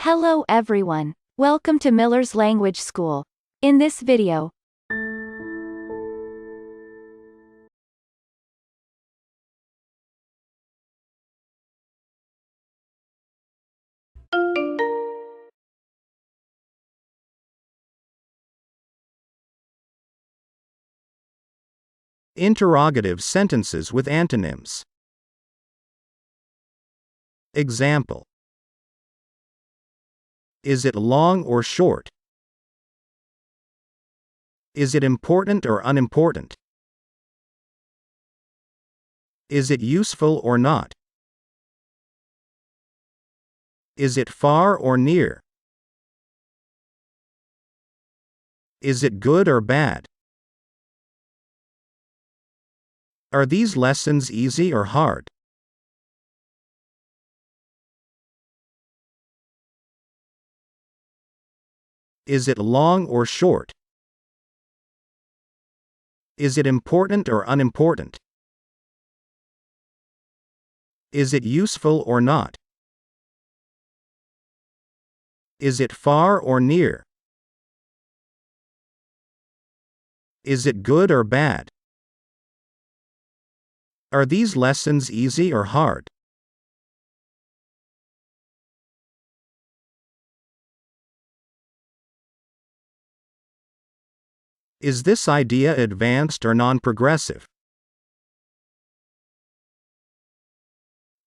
Hello everyone. Welcome to Miller's Language School. In this video, Interrogative sentences with antonyms. Example. Is it long or short? Is it important or unimportant? Is it useful or not? Is it far or near? Is it good or bad? Are these lessons easy or hard? Is it long or short? Is it important or unimportant? Is it useful or not? Is it far or near? Is it good or bad? Are these lessons easy or hard? Is this idea advanced or non-progressive?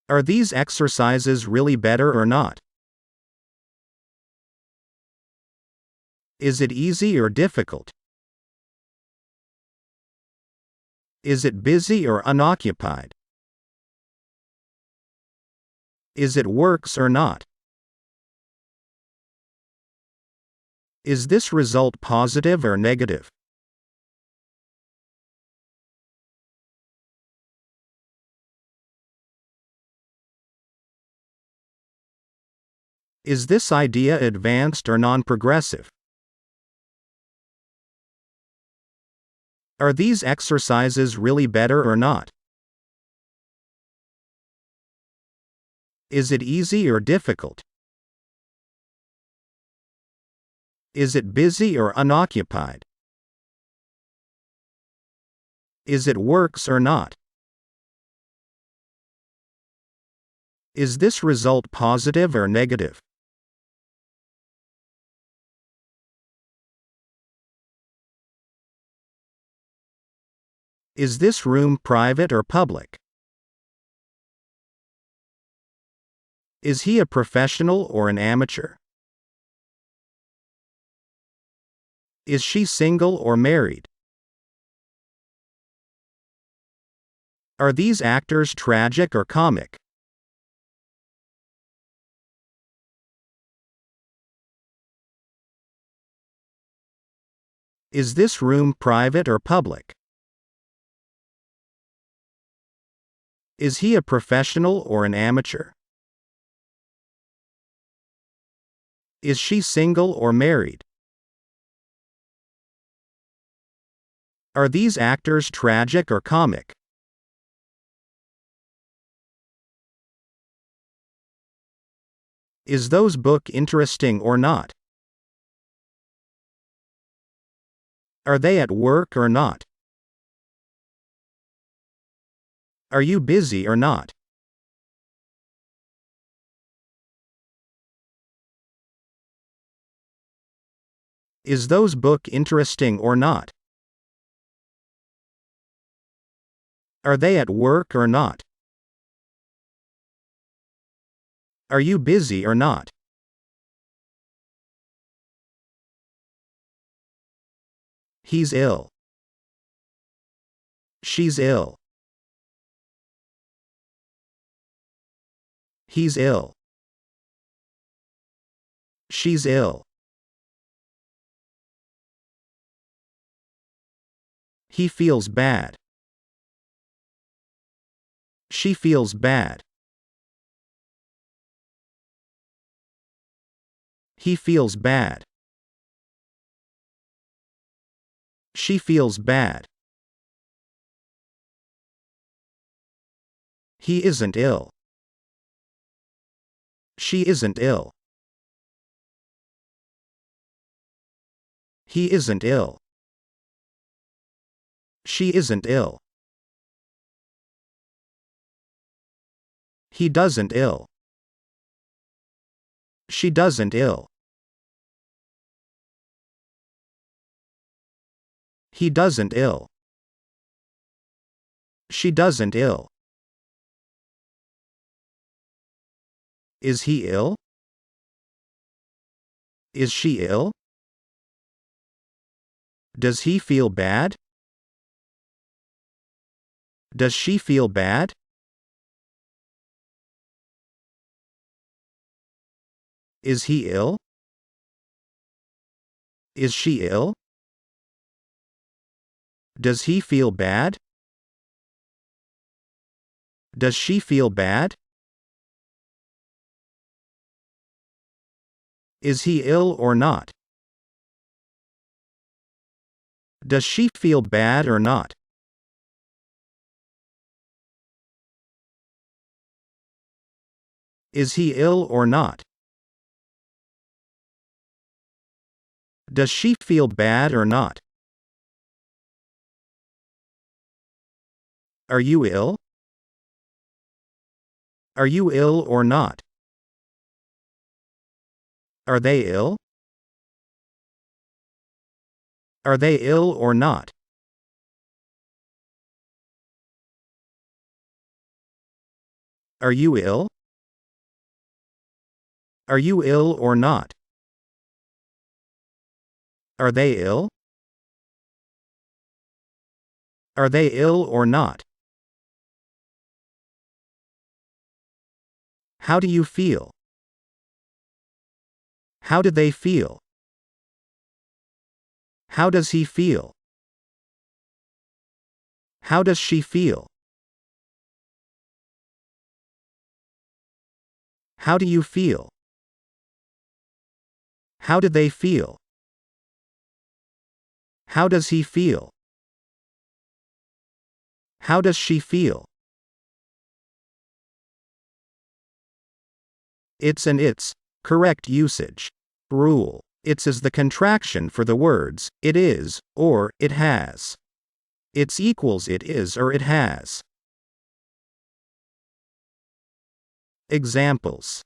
Are these exercises really better or not? Is it easy or difficult? Is it busy or unoccupied? Is it works or not? Is this result positive or negative? Is this idea advanced or non-progressive? Are these exercises really better or not? Is it easy or difficult? Is it busy or unoccupied? Is it works or not? Is this result positive or negative? Is this room private or public? Is he a professional or an amateur? Is she single or married? Are these actors tragic or comic? Is this room private or public? Is he a professional or an amateur? Is she single or married? Are these actors tragic or comic? Is those book interesting or not? Are they at work or not? Are you busy or not? Is those book interesting or not? Are they at work or not? Are you busy or not? He's ill. She's ill. He's ill. She's ill. He feels bad. She feels bad. He feels bad. She feels bad. He isn't ill. She isn't ill. He isn't ill. She isn't ill. He doesn't ill. She doesn't ill. He doesn't ill. She doesn't ill. Is he ill? Is she ill? Does he feel bad? Does she feel bad? Is he ill? Is she ill? Does he feel bad? Does she feel bad? Is he ill or not? Does she feel bad or not? Is he ill or not? Does she feel bad or not? Are you ill? Are you ill or not? Are they ill? Are they ill or not? Are you ill? Are you ill or not? Are they ill? Are they ill or not? How do you feel? How do they feel? How does he feel? How does she feel? How do you feel? How do they feel? How does he feel? How does she feel? It's and its. Correct usage. Rule. It's is the contraction for the words, it is, or, it has. It's equals it is or it has. Examples.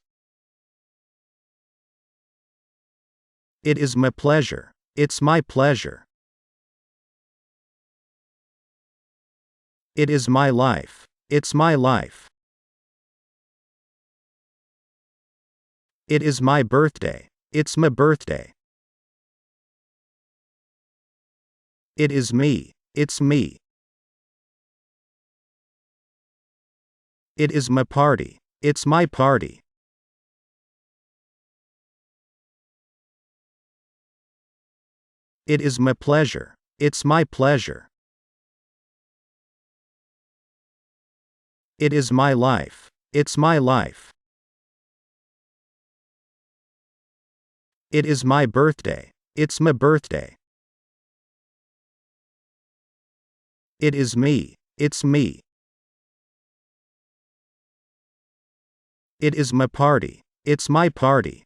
It is my pleasure. It's my pleasure. It is my life. It's my life. It is my birthday. It's my birthday. It is me. It's me. It is my party. It's my party. It is my pleasure. It's my pleasure. It is my life. It's my life. It is my birthday. It's my birthday. It is me. It's me. It is my party. It's my party.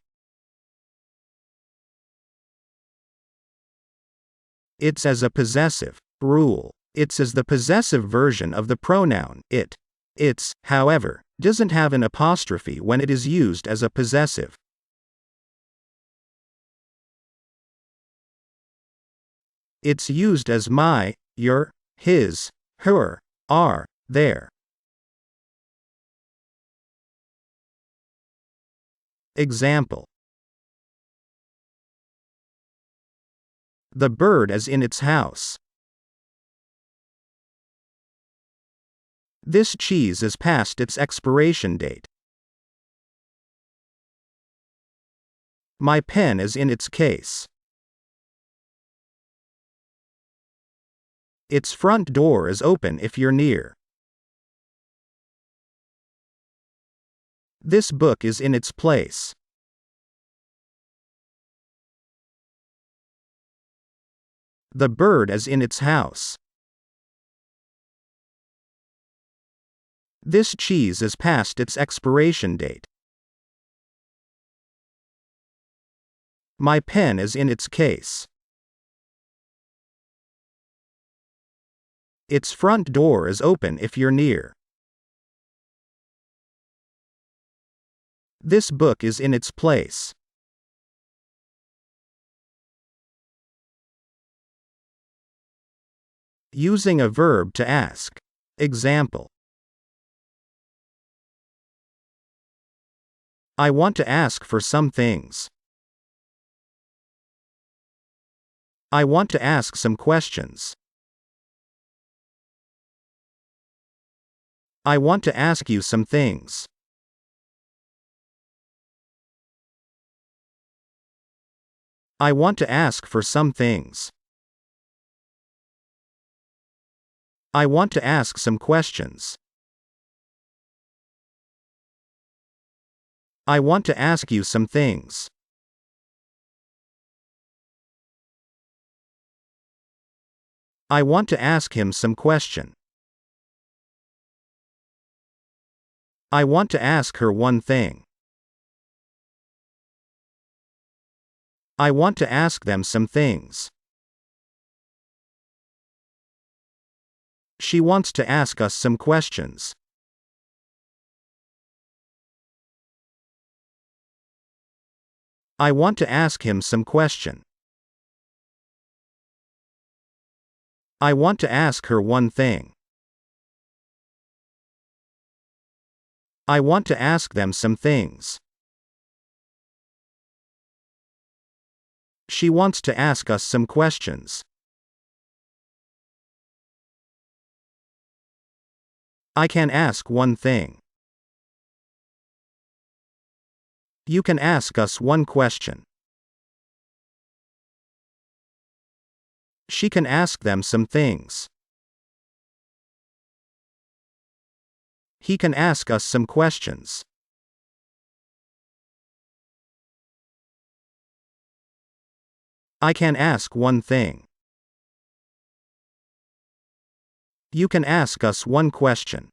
It's as a possessive. Rule. It's as the possessive version of the pronoun it. It's, however, doesn't have an apostrophe when it is used as a possessive. It's used as my, your, his, her, our, their. Example. The bird is in its house. This cheese is past its expiration date. My pen is in its case. Its front door is open if you're near. This book is in its place. The bird is in its house. This cheese is past its expiration date. My pen is in its case. Its front door is open if you're near. This book is in its place. Using a verb to ask. Example. I want to ask for some things. I want to ask some questions. I want to ask you some things. I want to ask for some things. I want to ask some questions. I want to ask you some things. I want to ask him some question. I want to ask her one thing. I want to ask them some things. She wants to ask us some questions. I want to ask him some question. I want to ask her one thing. I want to ask them some things. She wants to ask us some questions. I can ask one thing. You can ask us one question. She can ask them some things. He can ask us some questions. I can ask one thing. You can ask us one question.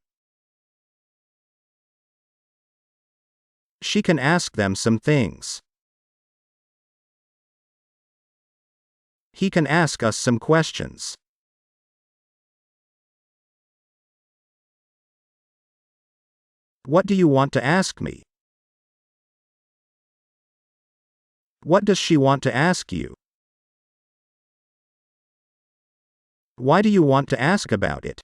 She can ask them some things. He can ask us some questions. What do you want to ask me? What does she want to ask you? Why do you want to ask about it?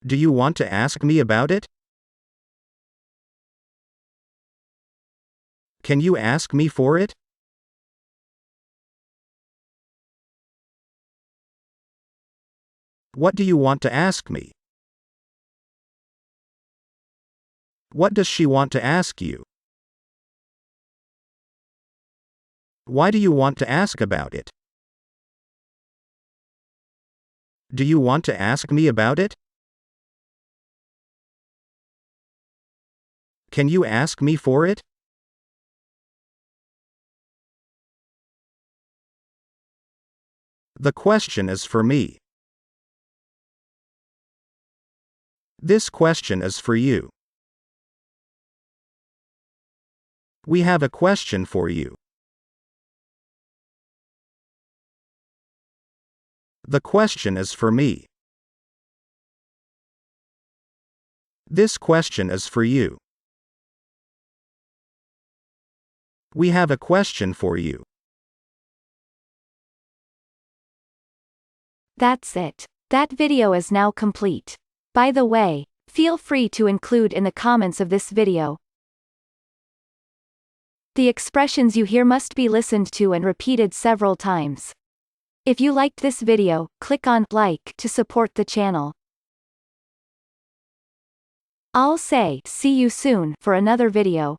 Do you want to ask me about it? Can you ask me for it? What do you want to ask me? What does she want to ask you? Why do you want to ask about it? Do you want to ask me about it? Can you ask me for it? The question is for me. This question is for you. We have a question for you. The question is for me. This question is for you. We have a question for you. That's it. That video is now complete. By the way, feel free to include in the comments of this video. The expressions you hear must be listened to and repeated several times. If you liked this video, click on like to support the channel. I'll say see you soon for another video.